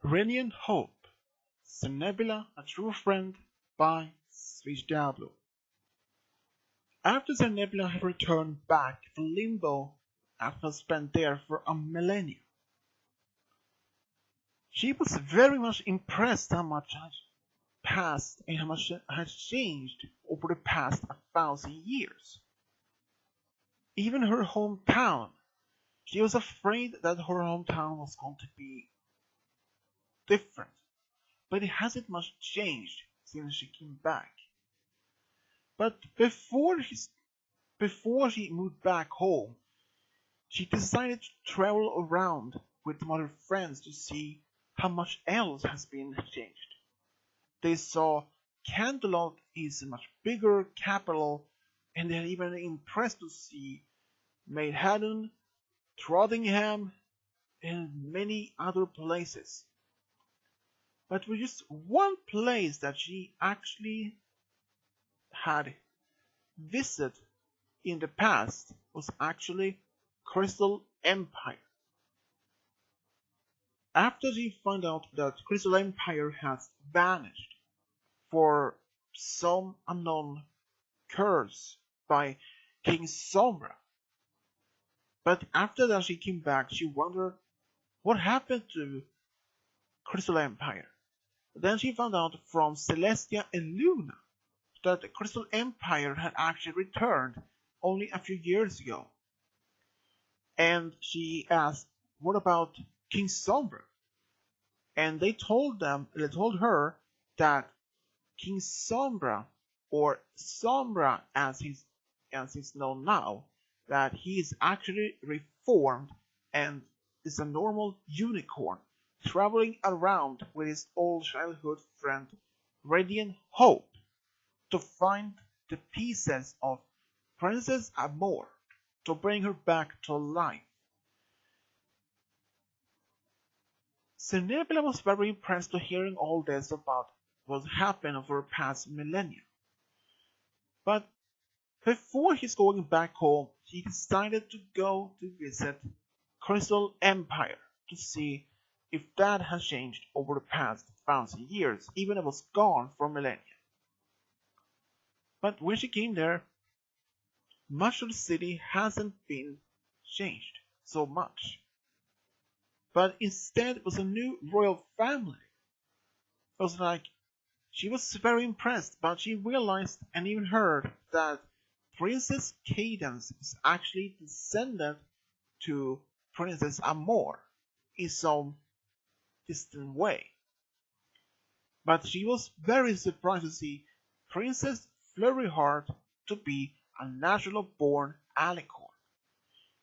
Radiant Hope, Somnambula, A True Friend by Switch Diablo. After Somnambula had returned back to Limbo after spent there for a millennia, she was very much impressed how much had passed and how much had changed over the past 1,000 years. Even her hometown, she was afraid that her hometown was going to be different, but it hasn't much changed since she came back. But before she moved back home, she decided to travel around with some other friends to see how much else has been changed. They saw Canterlot is a much bigger capital, and they are even impressed to see Maidhaddon, Trottingham, and many other places. But with just one place that she actually had visited in the past was actually Crystal Empire. After she found out that Crystal Empire has vanished for some unknown curse by King Sombra. But after that she came back, she wondered what happened to Crystal Empire. Then she found out from Celestia and Luna that the Crystal Empire had actually returned only a few years ago. And she asked, what about King Sombra? And they told her that King Sombra, or Sombra as he's known now, that he is actually reformed and is a normal unicorn traveling around with his old childhood friend Radiant Hope to find the pieces of Princess Amore to bring her back to life. Somnambula was very impressed to hearing all this about what happened over the past millennia. But before he's going back home, he decided to go to visit Crystal Empire to see if that has changed over the past 1,000 years, even if it was gone for millennia. But when she came there, much of the city hasn't been changed so much. But instead it was a new royal family. It was like she was very impressed, but she realized and even heard that Princess Cadence is actually descendant to Princess Amore in some distant way. But she was very surprised to see Princess Flurryheart to be a natural born alicorn.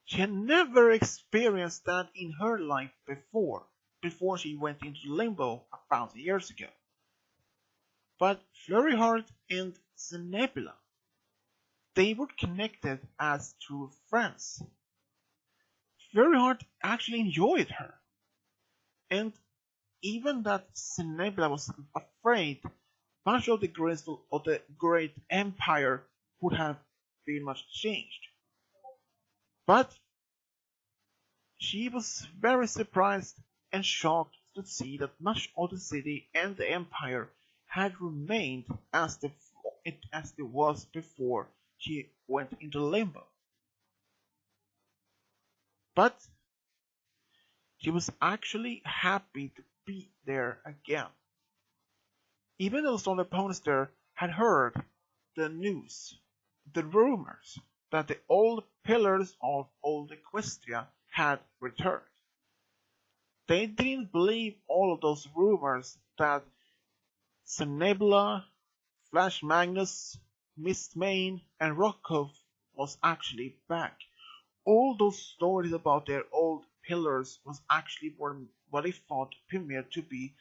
She had never experienced that in her life before she went into limbo 1,000 years ago. But Flurryheart and Somnambula, they were connected as true friends. Flurryheart actually enjoyed her, and even that Somnambula was afraid much of the great empire would have been much changed. But she was very surprised and shocked to see that much of the city and the empire had remained as it was before she went into limbo. But she was actually happy to be there again. Even though some opponents there had heard the news, the rumors that the old pillars of old Equestria had returned. They didn't believe all of those rumors that Somnambula, Flash Magnus, Mistmane, and Rockhoof was actually back. All those stories about their old pillars was actually what they thought premiered to be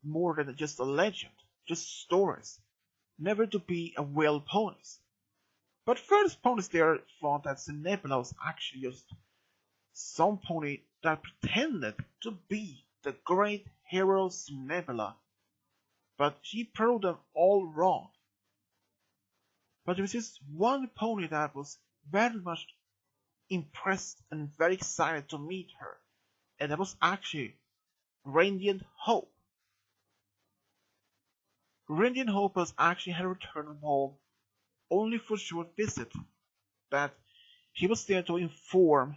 more than just a legend, just stories, never to be a real ponies. But first ponies there thought that Somnambula was actually just some pony that pretended to be the great hero Somnambula, but she proved them all wrong. But there was just one pony that was very much impressed and very excited to meet her, and that was actually Radiant Hope. Radiant Hope was actually had returned home only for a short visit, that he was there to inform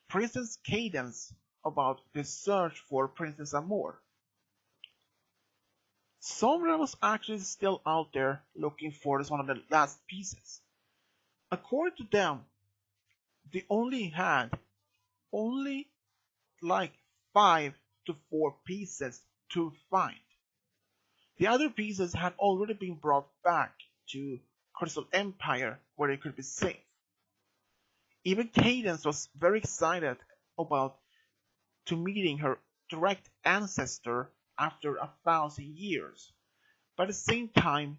Princess Cadence about the search for Princess Amore. Sombra was actually still out there looking for this one of the last pieces. According to them, they only like 5 to 4 pieces to find. The other pieces had already been brought back to Crystal Empire where they could be safe. Even Cadence was very excited about to meeting her direct ancestor after 1,000 years. But at the same time,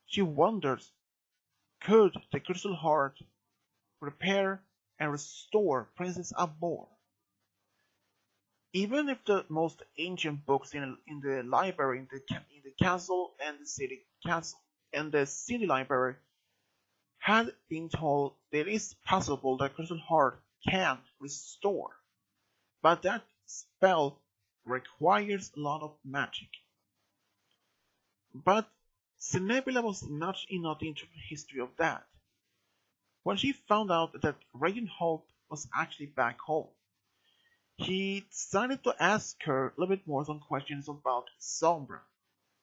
she wonders, could the Crystal Heart repair and restore Princess Amore? Even if the most ancient books in the library, in the castle and the city library had been told that it is possible that Crystal Heart can restore, but that spell requires a lot of magic. But Somnambula was not into the history of that. When she found out that Radiant Hope was actually back home, he decided to ask her a little bit more some questions about Sombra,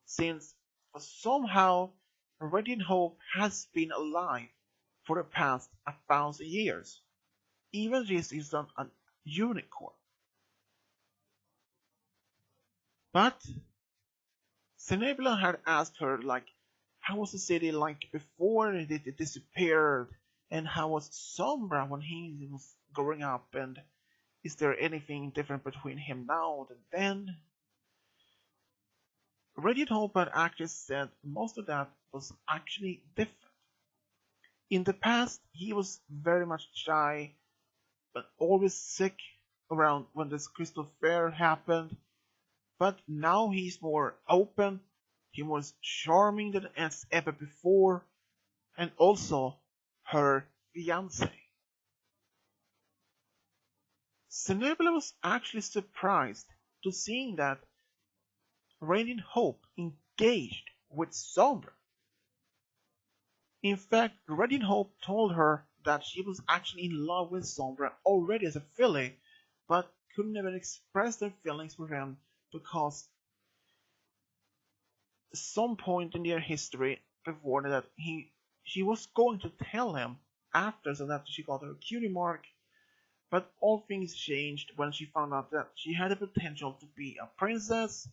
since somehow Radiant Hope has been alive for the past 1,000 years. Even this is not a unicorn. But Somnambula had asked her, like, how was the city like before it disappeared, and how was Sombra when he was growing up, and is there anything different between him now than then? Radiant Hope had actually said most of that was actually different. In the past, he was very much shy, but always sick around when this crystal fair happened. But now he's more open, he was charming than as ever before, and also her fiance. Somnambula was actually surprised to seeing that Radiant Hope engaged with Sombra. In fact, Radiant Hope told her that she was actually in love with Sombra already as a filly, but could never express their feelings for him because at some point in their history before that she was going to tell him after, so that she got her cutie mark, but all things changed when she found out that she had the potential to be a princess,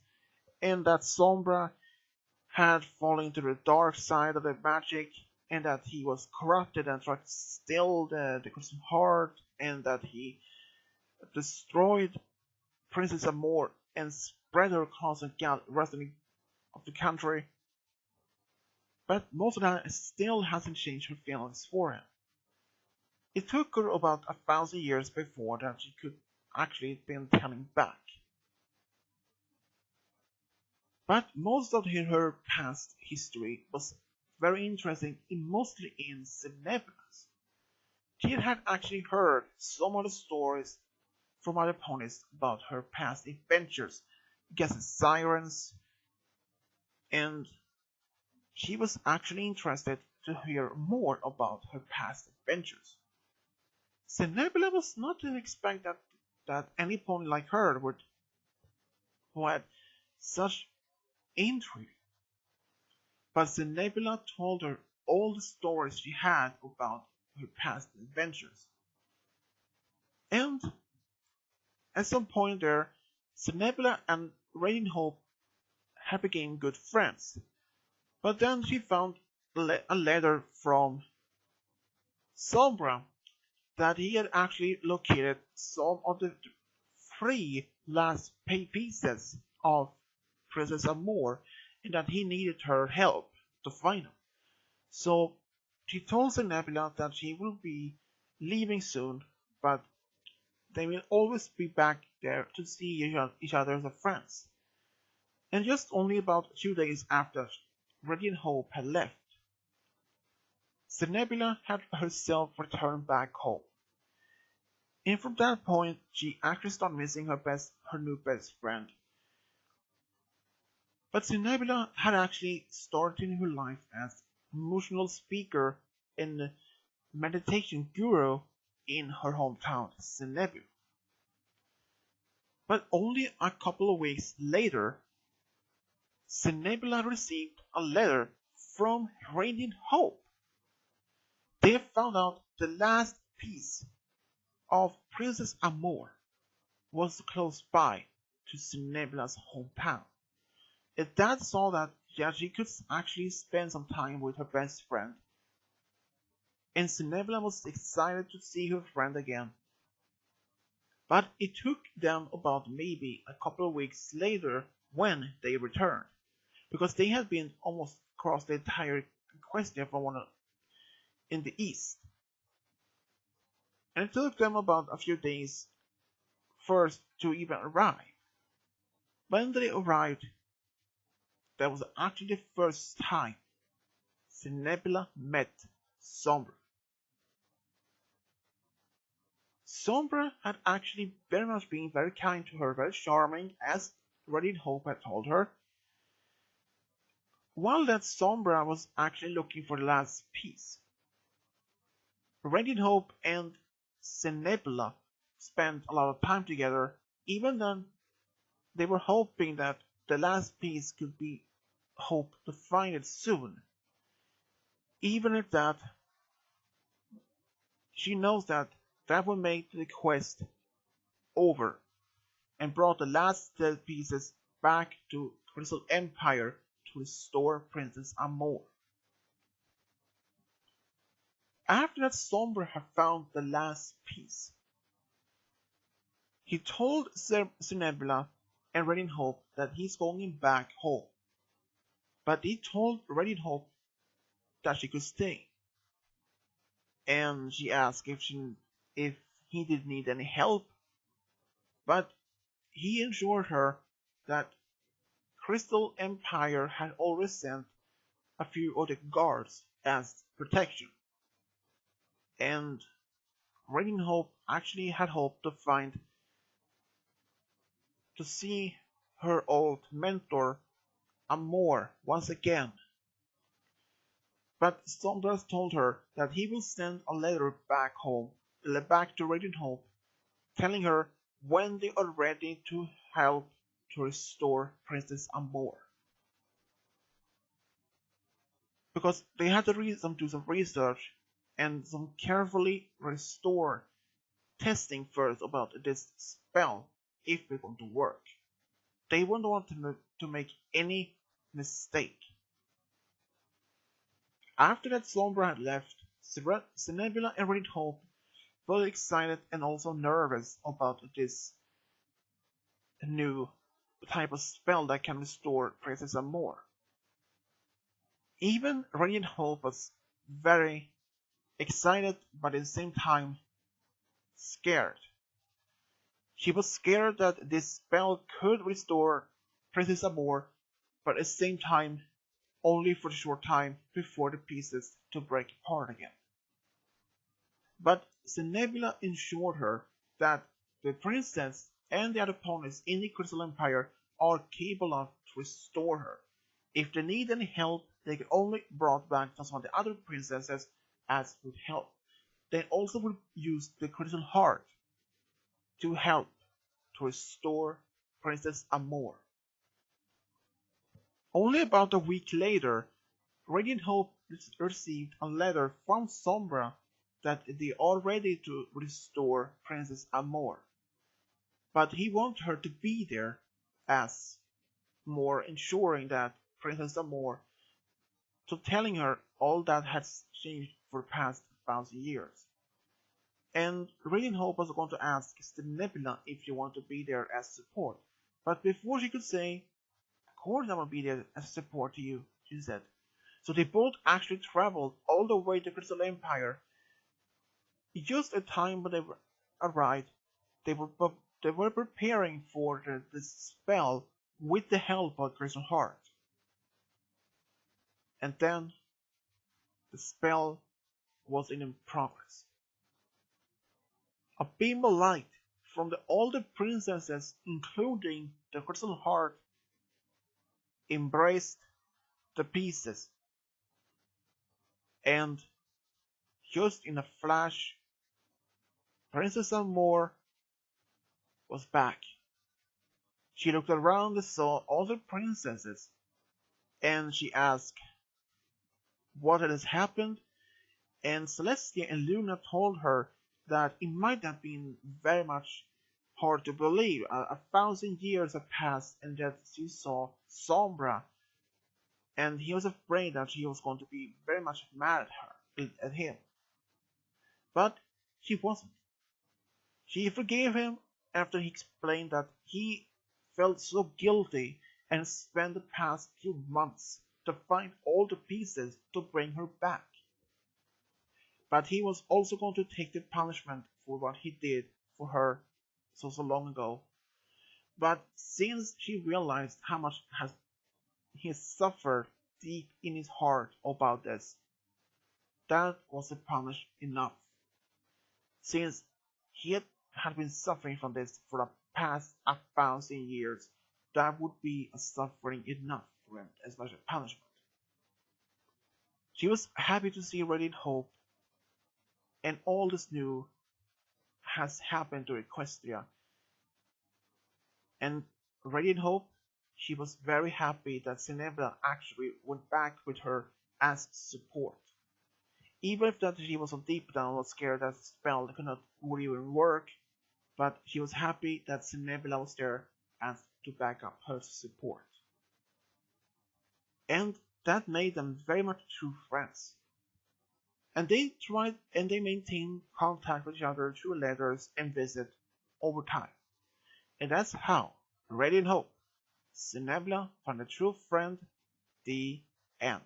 and that Sombra had fallen into the dark side of the magic, and that he was corrupted and tried to steal the Crystal Heart, and that he destroyed Princess Amore and spread her across the rest of the country. But most of that still hasn't changed her feelings for him. It took her about 1,000 years before that she could actually been telling back. But most of her past history was very interesting, mostly in Somnambula's. She had actually heard some of the stories from other ponies about her past adventures against the sirens, and she was actually interested to hear more about her past adventures. Somnambula was not to expect that any pony like her who had such intrigue. But Somnambula told her all the stories she had about her past adventures. And at some point there, Somnambula and Radiant Hope had become good friends. But then she found a letter from Sombra that he had actually located some of the 3 last pieces of Princess Amore, and that he needed her help to find them. So she told Somnambula that she will be leaving soon, but they will always be back there to see each other as friends. And just only about 2 days after Radiant Hope had left, Somnambula had herself returned back home. And from that point, she actually started missing her new best friend. But Somnambula had actually started her life as emotional speaker and meditation guru in her hometown, Somnambula. But only a couple of weeks later, Somnambula received a letter from Radiant Hope. They found out the last piece of Princess Amore was close by to Somnambula's hometown. And Dad saw that she could actually spend some time with her best friend, and Somnambula was excited to see her friend again. But it took them about maybe a couple of weeks later when they returned, because they had been almost across the entire equestria from one in the east. And it took them about a few days first to even arrive. When they arrived, that was actually the first time Somnambula met Sombra. Sombra had actually very much been very kind to her, very charming, as Radiant Hope had told her. While that Sombra was actually looking for the last piece, Radiant Hope and Somnambula spent a lot of time together. Even then, they were hoping that the last piece could be hoped to find it soon. Even if that, she knows that that would make the quest over and brought the last dead pieces back to Crystal Empire to restore Princess Amore. After that Sombra had found the last piece, he told Somnambula and Radiant Hope that he's going back home. But he told Radiant Hope that she could stay. And she asked if he did need any help. But he assured her that Crystal Empire had already sent a few of the guards as protection. And Radiant Hope actually had hoped to see her old mentor Amore once again. But Sombra told her that he will send a letter back home, back to Radiant Hope, telling her when they are ready to help to restore Princess Amore. Because they had to do some research and some carefully restore testing first about this spell if it's going to work. They wouldn't want to make any mistake. After that Sombra had left, Somnambula and Radiant Hope felt excited and also nervous about this new type of spell that can restore Princess Amore. Even Radiant Hope was very excited but at the same time scared. She was scared that this spell could restore Princess Amore, but at the same time only for a short time before the pieces to break apart again. But Somnambula assured her that the princess and the other opponents in the Crystal Empire are capable of to restore her. If they need any help, they can only be brought back to some of the other princesses as with help. They also will use the Crystal Heart to help to restore Princess Amore. Only about a week later, Radiant Hope received a letter from Sombra that they are ready to restore Princess Amore. But he wanted her to be there as more ensuring that Princess Amore, so telling her all that has changed for the past 1,000 years. And Radiant Hope was going to ask Somnambula if she wanted to be there as support. But before she could say, of course I will be there as support to you, she said. So they both actually traveled all the way to Crystal Empire. Just at time when they arrived, they were preparing for the spell with the help of Crystal Heart. And then the spell was in progress. A beam of light from all the princesses, including the Crystal Heart, embraced the pieces, and just in a flash, Princess Amore was back. She looked around and saw all the princesses, and she asked what had happened, and Celestia and Luna told her that it might have been very much hard to believe. 1,000 years had passed, and that she saw Sombra, and he was afraid that she was going to be very much mad at him. But she wasn't. She forgave him after he explained that he felt so guilty and spent the past few months to find all the pieces to bring her back. But he was also going to take the punishment for what he did for her so long ago. But since she realized how much he suffered deep in his heart about this, that was a punishment enough. Since he had been suffering from this for the past 1,000 years, that would be a suffering enough for him as much a punishment. She was happy to see Radiant Hope, and all this new has happened to Equestria. And Radiant Hope, she was very happy that Cenebra actually went back with her as support. Even if that she was so deep down was scared that the spell would even work, but she was happy that Cenebula was there as to back up her support. And that made them very much true friends. And they maintained contact with each other through letters and visits over time. And that's how Radiant Hope, Cenebula found a true friend, the end.